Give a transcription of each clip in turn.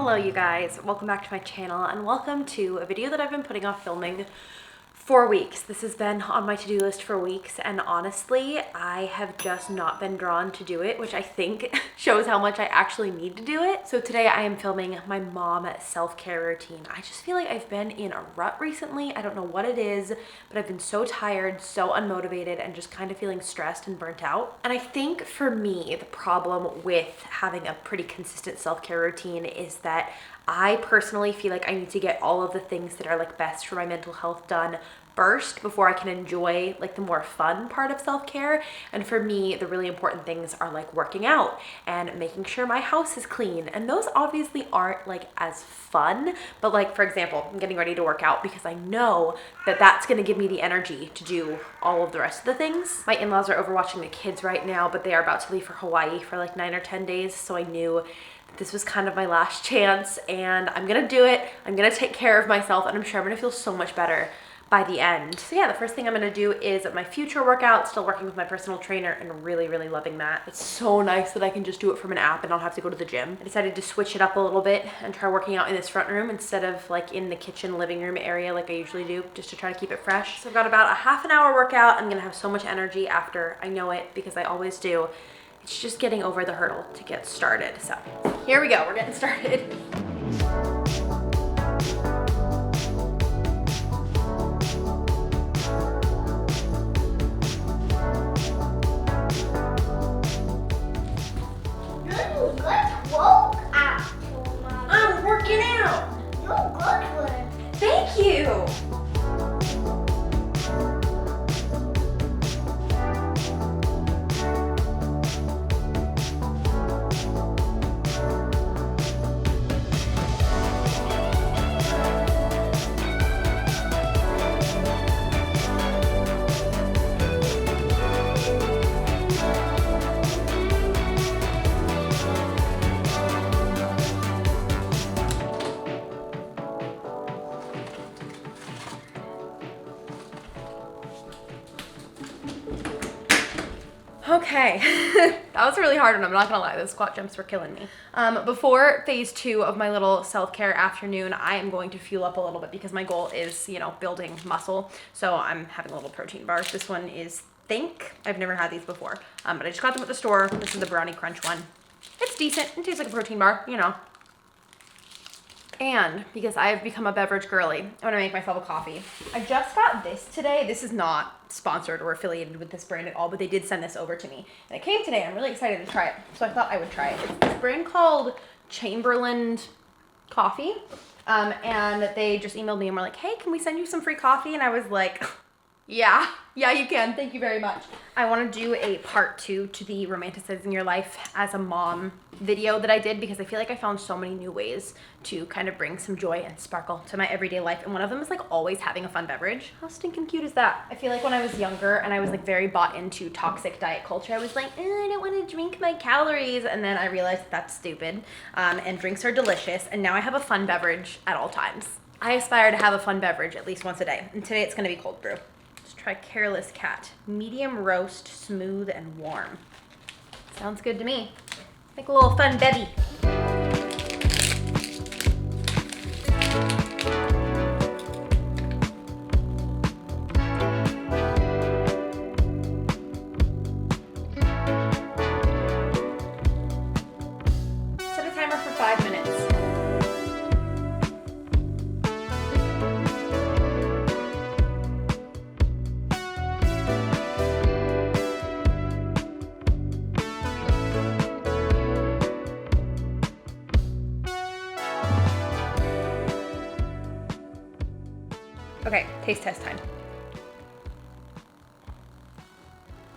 Hello you guys, welcome back to my channel and welcome to a video that I've been putting off filming for weeks. This has been on my to-do list for weeks and honestly I have just not been drawn to do it, which I think shows how much I actually need to do it. So today I am filming my mom self-care routine. I just feel like I've been in a rut recently. I don't know what it is, but I've been so tired, so unmotivated, and just kind of feeling stressed and burnt out. And I think for me, the problem with having a pretty consistent self-care routine is that I personally feel like I need to get all of the things that are like best for my mental health done first before I can enjoy like the more fun part of self-care. And for me, the really important things are like working out and making sure my house is clean. And those obviously aren't like as fun, but like for example, I'm getting ready to work out because I know that that's gonna give me the energy to do all of the rest of the things. My in-laws are over watching the kids right now, but they are about to leave for Hawaii for like 9 or 10 days. So I knew this was kind of my last chance and I'm gonna do it. I'm gonna take care of myself and I'm sure I'm gonna feel so much better by the end. So yeah, the first thing I'm gonna do is my future workout, still working with my personal trainer and really loving that. It's so nice that I can just do it from an app and not have to go to the gym. I decided to switch it up a little bit and try working out in this front room instead of like in the kitchen living room area like I usually do, just to try to keep it fresh. So I've got about a half an hour workout. I'm gonna have so much energy after, I know it because I always do. It's just getting over the hurdle to get started. So here we go, we're getting started. I'm working out. You're good one. Thank you. Okay, that was really hard and I'm not gonna lie, those squat jumps were killing me. Before phase 2 of my little self-care afternoon, I am going to fuel up a little bit because my goal is, you know, building muscle. So I'm having a little protein bar. This one is Think. I've never had these before, but I just got them at the store. This is the Brownie Crunch one. It's decent, it tastes like a protein bar, you know. And because I have become a beverage girly, I'm gonna make myself a coffee. I just got this today. This is not sponsored or affiliated with this brand at all, but they did send this over to me. And it came today, I'm really excited to try it. So I thought I would try it. It's this brand called Chamberlain Coffee. And they just emailed me and were like, hey, can we send you some free coffee? And I was like, yeah, you can. Thank you very much. I want to do a part 2 to the romanticizing your life as a mom video that I did because I feel like I found so many new ways to kind of bring some joy and sparkle to my everyday life. And one of them is like always having a fun beverage. How stinking cute is that? I feel like when I was younger and I was like very bought into toxic diet culture, I was like, I don't want to drink my calories. And then I realized that's stupid. And drinks are delicious. And now I have a fun beverage at all times. I aspire to have a fun beverage at least once a day. And today it's going to be cold brew. Try Careless Cat. Medium roast, smooth and warm. Sounds good to me. Make a little fun bevy. Set a timer for 5 minutes. Okay, taste test time.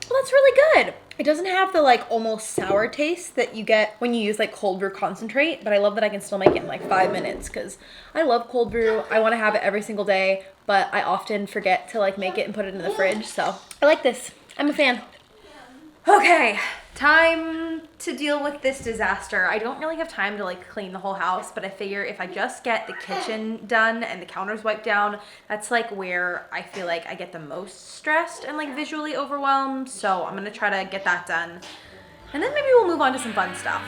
Well, that's really good. It doesn't have the like almost sour taste that you get when you use like cold brew concentrate, but I love that I can still make it in like 5 minutes because I love cold brew. I want to have it every single day, but I often forget to like make it and put it in the fridge. So I like this. I'm a fan. Okay, time to deal with this disaster. I don't really have time to like clean the whole house, but I figure if I just get the kitchen done and the counters wiped down, that's like where I feel like I get the most stressed and like visually overwhelmed. So I'm gonna try to get that done. And then maybe we'll move on to some fun stuff.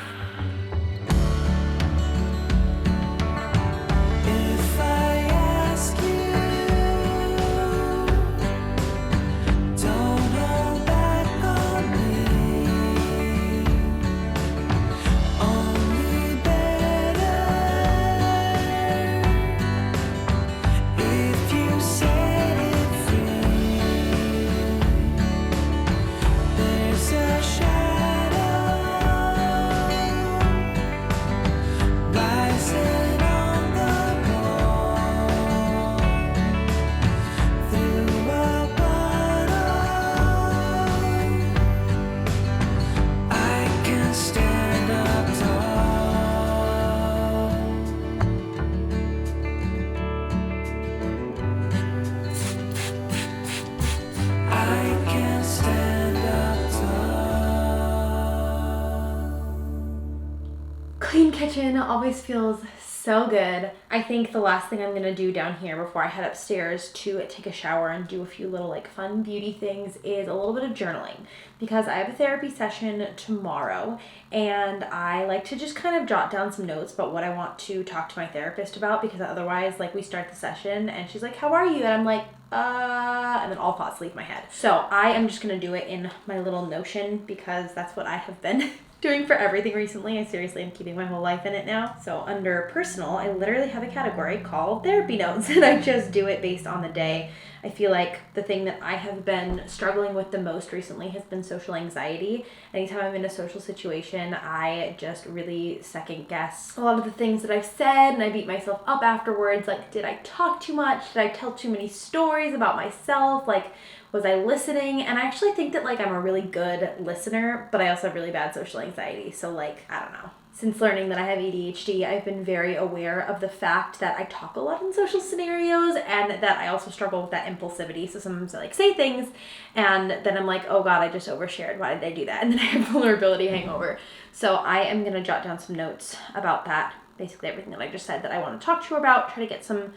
clean kitchen always feels so good. I think the last thing I'm gonna do down here before I head upstairs to take a shower and do a few little like fun beauty things is a little bit of journaling, because I have a therapy session tomorrow and I like to just kind of jot down some notes about what I want to talk to my therapist about, because otherwise like we start the session and she's like, how are you? And I'm like, and then all thoughts leave my head. So I am just gonna do it in my little Notion because that's what I have been doing for everything recently. I seriously am keeping my whole life in it now. So under personal, I literally have a category called therapy notes, and I just do it based on the day. I feel like the thing that I have been struggling with the most recently has been social anxiety. Anytime I'm in a social situation, I just really second guess a lot of the things that I've said, and I beat myself up afterwards. Like, did I talk too much? Did I tell too many stories about myself? Like, was I listening? And I actually think that like I'm a really good listener, but I also have really bad social anxiety. So like, I don't know. Since learning that I have ADHD, I've been very aware of the fact that I talk a lot in social scenarios and that I also struggle with that impulsivity. So sometimes I like say things and then I'm like, oh God, I just overshared. Why did I do that? And then I have vulnerability hangover. So I am going to jot down some notes about that. Basically everything that I just said that I want to talk to you about, try to get some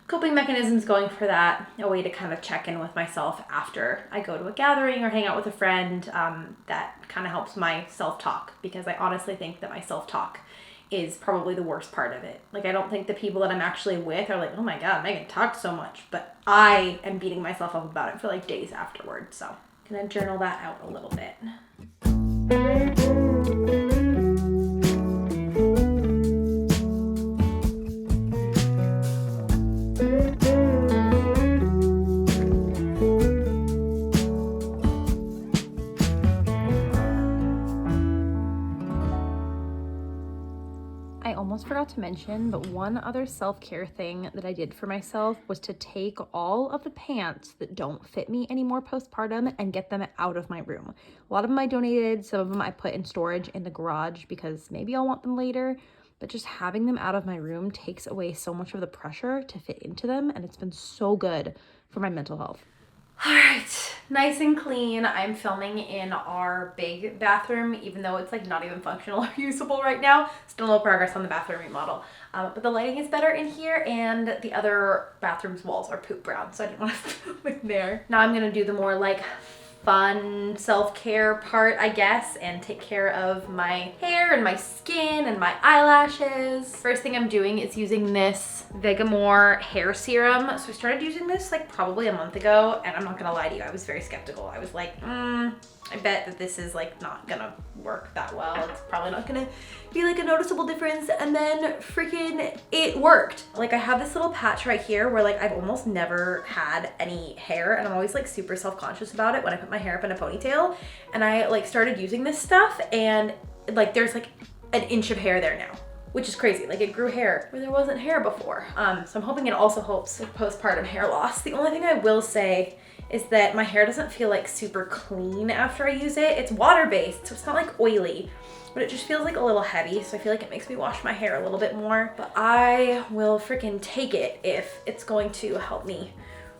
coping mechanisms going for that, a way to kind of check in with myself after I go to a gathering or hang out with a friend. That kind of helps my self-talk, because I honestly think that my self-talk is probably the worst part of it. Like, I don't think the people that I'm actually with are like, oh my God, Megan talked so much, but I am beating myself up about it for like days afterwards. So I'm gonna journal that out a little bit. I almost forgot to mention, but one other self-care thing that I did for myself was to take all of the pants that don't fit me anymore postpartum and get them out of my room. A lot of them I donated, some of them I put in storage in the garage because maybe I'll want them later, but just having them out of my room takes away so much of the pressure to fit into them, and it's been so good for my mental health. All right, nice and clean. I'm filming in our big bathroom, even though it's like not even functional or usable right now. Still no progress on the bathroom remodel. But the lighting is better in here, and the other bathroom's walls are poop brown, so I didn't want to film in there. Now I'm gonna do the more like fun self-care part, I guess, and take care of my hair and my skin and my eyelashes. First thing I'm doing is using this Vegamore hair serum. So I started using this like probably a month ago, and I'm not gonna lie to you, I was very skeptical. I was like, I bet that this is like not gonna work that well. It's probably not gonna be like a noticeable difference. And then freaking it worked. Like, I have this little patch right here where like I've almost never had any hair, and I'm always like super self-conscious about it when I put my hair up in a ponytail. And I like started using this stuff, and like there's like an inch of hair there now, which is crazy. Like, it grew hair where there wasn't hair before. So I'm hoping it also helps with postpartum hair loss. The only thing I will say is that my hair doesn't feel like super clean after I use it. It's water-based, so it's not like oily, but it just feels like a little heavy. So I feel like it makes me wash my hair a little bit more, but I will freaking take it if it's going to help me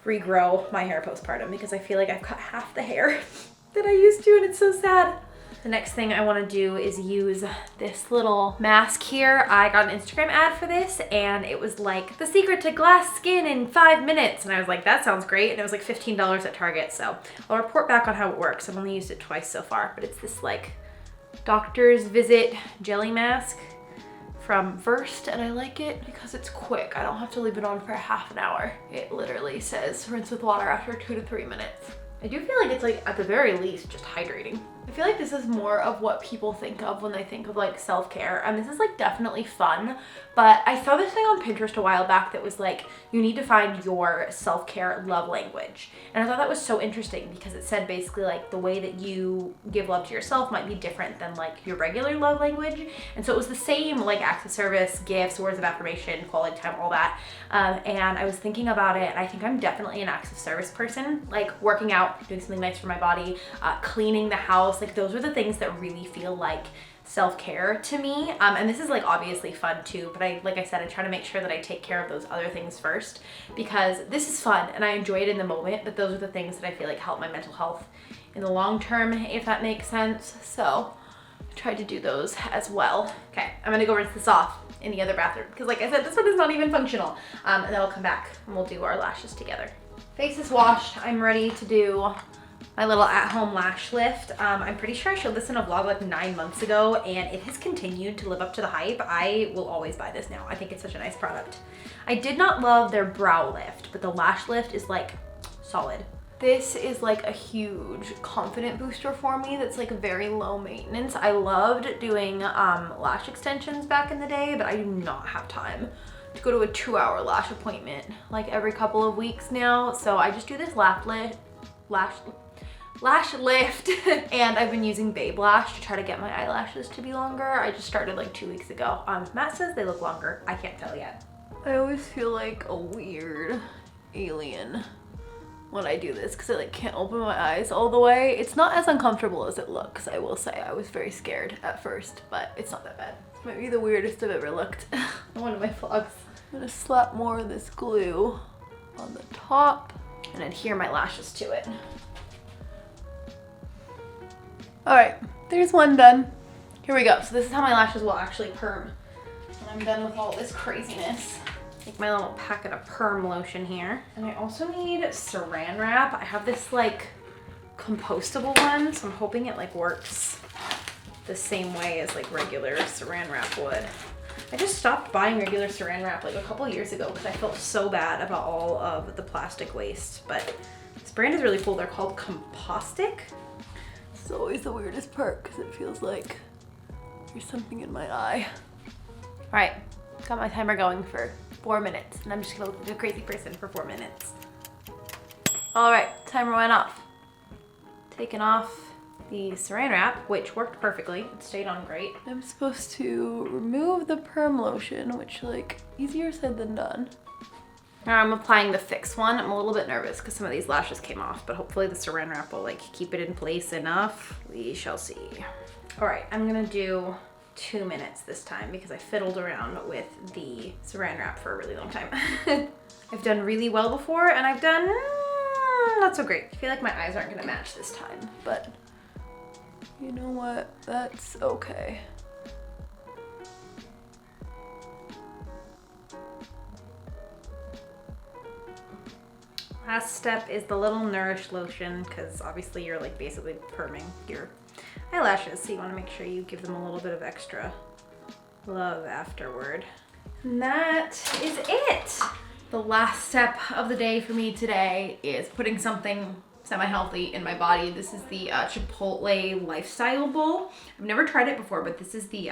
regrow my hair postpartum, because I feel like I've cut half the hair that I used to, and it's so sad. The next thing I want to do is use this little mask here. I got an Instagram ad for this, and it was like the secret to glass skin in 5 minutes. And I was like, that sounds great. And it was like $15 at Target. So I'll report back on how it works. I've only used it twice so far, but it's this like doctor's visit jelly mask from Versed, and I like it because it's quick. I don't have to leave it on for half an hour. It literally says rinse with water after 2 to 3 minutes. I do feel like it's like at the very least just hydrating. I feel like this is more of what people think of when they think of like self-care, and this is like definitely fun, but I saw this thing on Pinterest a while back that was like, you need to find your self-care love language. And I thought that was so interesting because it said basically like the way that you give love to yourself might be different than like your regular love language. And so it was the same like acts of service, gifts, words of affirmation, quality time, all that. And I was thinking about it, and I think I'm definitely an acts of service person, like working out, doing something nice for my body, cleaning the house. Like, those are the things that really feel like self-care to me. And this is like obviously fun too, but like I said, I try to make sure that I take care of those other things first, because this is fun and I enjoy it in the moment, but those are the things that I feel like help my mental health in the long term, if that makes sense. So I tried to do those as well. Okay, I'm gonna go rinse this off in the other bathroom because like I said, this one is not even functional. And then I'll come back and we'll do our lashes together. Face is washed. I'm ready to do my little at-home lash lift. I'm pretty sure I showed this in a vlog like 9 months ago and it has continued to live up to the hype. I will always buy this now. I think it's such a nice product. I did not love their brow lift, but the lash lift is like solid. This is like a huge confident booster for me that's like very low maintenance. I loved doing lash extensions back in the day, but I do not have time to go to a 2-hour lash appointment like every couple of weeks now. So I just do this lash lift and I've been using Babe Lash to try to get my eyelashes to be longer. I just started like 2 weeks ago. Matt says they look longer. I can't tell yet. I always feel like a weird alien when I do this because I like can't open my eyes all the way. It's not as uncomfortable as it looks, I will say. I was very scared at first, but it's not that bad. It might be the weirdest I've ever looked in one of my vlogs. I'm gonna slap more of this glue on the top and adhere my lashes to it. All right, there's one done. Here we go. So this is how my lashes will actually perm when I'm done with all this craziness. Take my little packet of perm lotion here. And I also need saran wrap. I have this like compostable one, so I'm hoping it like works the same way as like regular saran wrap would. I just stopped buying regular saran wrap like a couple years ago because I felt so bad about all of the plastic waste. But this brand is really cool. They're called Compostic. It's always the weirdest part because it feels like there's something in my eye. All right, got my timer going for 4 minutes and I'm just gonna look like a crazy person for 4 minutes. All right, timer went off. Taking off the saran wrap, which worked perfectly. It stayed on great. I'm supposed to remove the perm lotion, which like easier said than done. Now I'm applying the Fix one. I'm a little bit nervous because some of these lashes came off, but hopefully the saran wrap will like keep it in place enough. We shall see. All right, I'm gonna do 2 minutes this time because I fiddled around with the saran wrap for a really long time. I've done really well before and I've done not so great. I feel like my eyes aren't gonna match this time, but you know what? That's okay. Last step is the little Nourish lotion because obviously you're like basically perming your eyelashes, so you want to make sure you give them a little bit of extra love afterward. And that is it. The last step of the day for me today is putting something semi-healthy in my body. This is the Chipotle Lifestyle Bowl. I've never tried it before, but this is the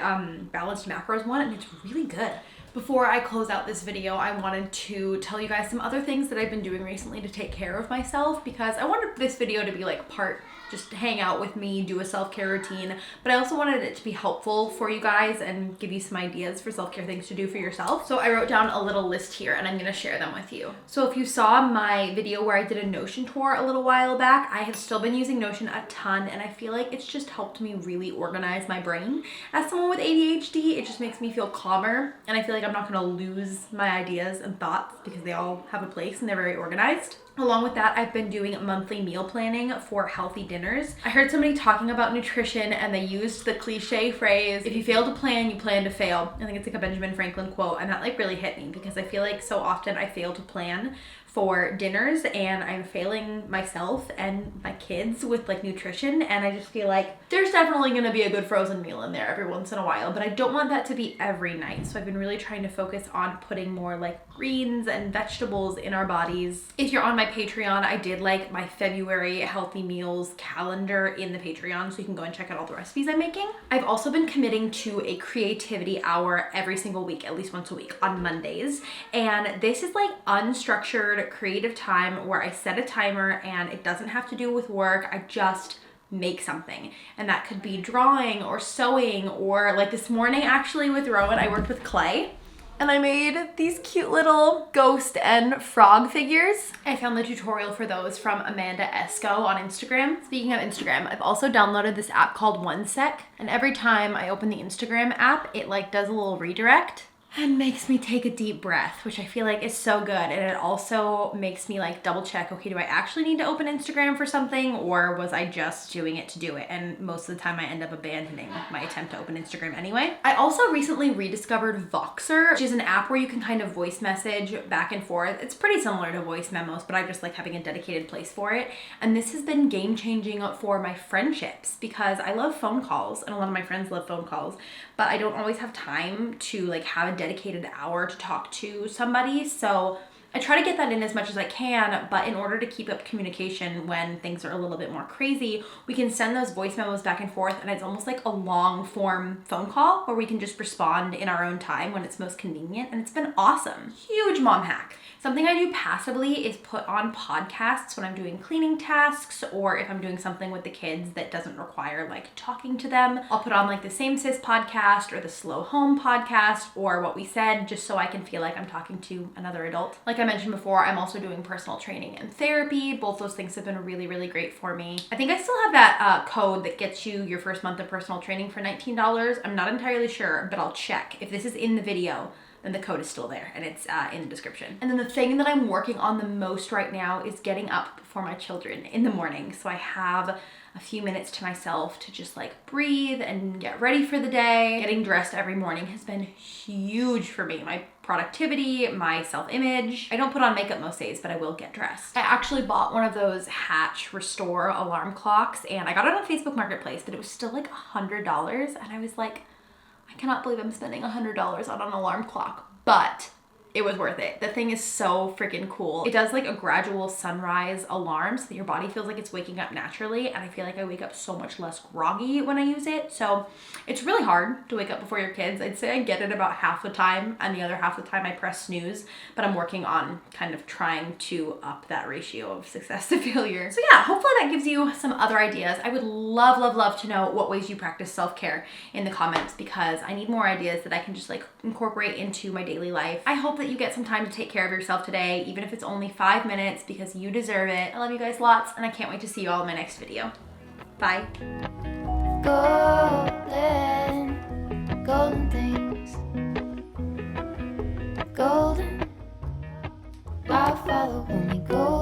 balanced macros one and it's really good. Before I close out this video, I wanted to tell you guys some other things that I've been doing recently to take care of myself because I wanted this video to be like part just hang out with me, do a self-care routine, but I also wanted it to be helpful for you guys and give you some ideas for self-care things to do for yourself. So I wrote down a little list here and I'm gonna share them with you. So if you saw my video where I did a Notion tour a little while back, I have still been using Notion a ton and I feel like it's just helped me really organize my brain. As someone with ADHD, it just makes me feel calmer and I feel like I'm not gonna lose my ideas and thoughts because they all have a place and they're very organized. Along with that, I've been doing monthly meal planning for healthy dinners. I heard somebody talking about nutrition and they used the cliche phrase, if you fail to plan, you plan to fail. I think it's like a Benjamin Franklin quote and that like really hit me because I feel like so often I fail to plan for dinners and I'm failing myself and my kids with like nutrition, and I just feel like there's definitely gonna be a good frozen meal in there every once in a while, but I don't want that to be every night. So I've been really trying to focus on putting more like greens and vegetables in our bodies. If you're on my Patreon, I did like my February healthy meals calendar in the Patreon, so you can go and check out all the recipes I'm making. I've also been committing to a creativity hour every single week, at least once a week on Mondays, and this is like unstructured creative time where I set a timer and it doesn't have to do with work. I just make something, and that could be drawing or sewing, or like this morning actually with Rowan I worked with clay and I made these cute little ghost and frog figures. I found the tutorial for those from Amanda Esco on Instagram. Speaking of Instagram, I've also downloaded this app called OneSec, and every time I open the Instagram app it like does a little redirect. and makes me take a deep breath, which I feel like is so good. And it also makes me like double check, okay, do I actually need to open Instagram for something, or was I just doing it to do it? And most of the time I end up abandoning my attempt to open Instagram anyway. I also recently rediscovered Voxer, which is an app where you can kind of voice message back and forth. It's pretty similar to voice memos, but I just like having a dedicated place for it. And this has been game changing for my friendships because I love phone calls and a lot of my friends love phone calls, but I don't always have time to like have a dedicated hour to talk to somebody. So I try to get that in as much as I can, but in order to keep up communication when things are a little bit more crazy, we can send those voice memos back and forth, and it's almost like a long form phone call where we can just respond in our own time when it's most convenient, and it's been awesome. Huge mom hack. Something I do passively is put on podcasts when I'm doing cleaning tasks or if I'm doing something with the kids that doesn't require like talking to them. I'll put on like the Same Sis podcast or the Slow Home podcast or What We Said, just so I can feel like I'm talking to another adult. Like I mentioned before, I'm also doing personal training and therapy. Both those things have been really, really great for me. I think I still have that code that gets you your first month of personal training for $19. I'm not entirely sure, but I'll check. If this is in the video, then the code is still there and it's in the description. And then the thing that I'm working on the most right now is getting up before my children in the morning. So I have a few minutes to myself to just like breathe and get ready for the day. Getting dressed every morning has been huge for me. My productivity, my self-image. I don't put on makeup most days, but I will get dressed. I actually bought one of those Hatch Restore alarm clocks and I got it on Facebook Marketplace, but it was still like $100. And I was like, I cannot believe I'm spending $100 on an alarm clock, but it was worth it. The thing is so freaking cool. It does like a gradual sunrise alarm so that your body feels like it's waking up naturally, and I feel like I wake up so much less groggy when I use it. So it's really hard to wake up before your kids. I'd say I get it about half the time, and the other half the time I press snooze, but I'm working on kind of trying to up that ratio of success to failure. So yeah, hopefully that gives you some other ideas. I would love, love, love to know what ways you practice self-care in the comments because I need more ideas that I can just like incorporate into my daily life. I hope that you get some time to take care of yourself today, even if it's only 5 minutes, because you deserve it. I love you guys lots, and I can't wait to see you all in my next video. Bye. Golden, golden things. Golden, I'll follow only golden.